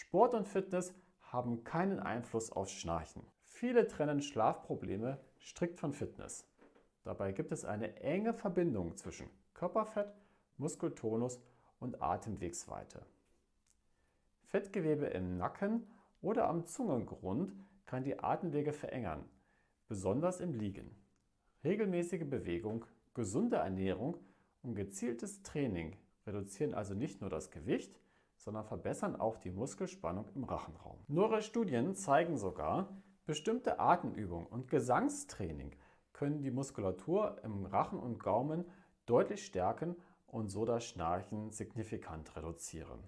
Sport und Fitness haben keinen Einfluss aufs Schnarchen. Viele trennen Schlafprobleme strikt von Fitness. Dabei gibt es eine enge Verbindung zwischen Körperfett, Muskeltonus und Atemwegsweite. Fettgewebe im Nacken oder am Zungengrund kann die Atemwege verengern, besonders im Liegen. Regelmäßige Bewegung, gesunde Ernährung und gezieltes Training reduzieren also nicht nur das Gewicht, sondern verbessern auch die Muskelspannung im Rachenraum. Neuere Studien zeigen sogar, bestimmte Atemübungen und Gesangstraining können die Muskulatur im Rachen und Gaumen deutlich stärken und so das Schnarchen signifikant reduzieren.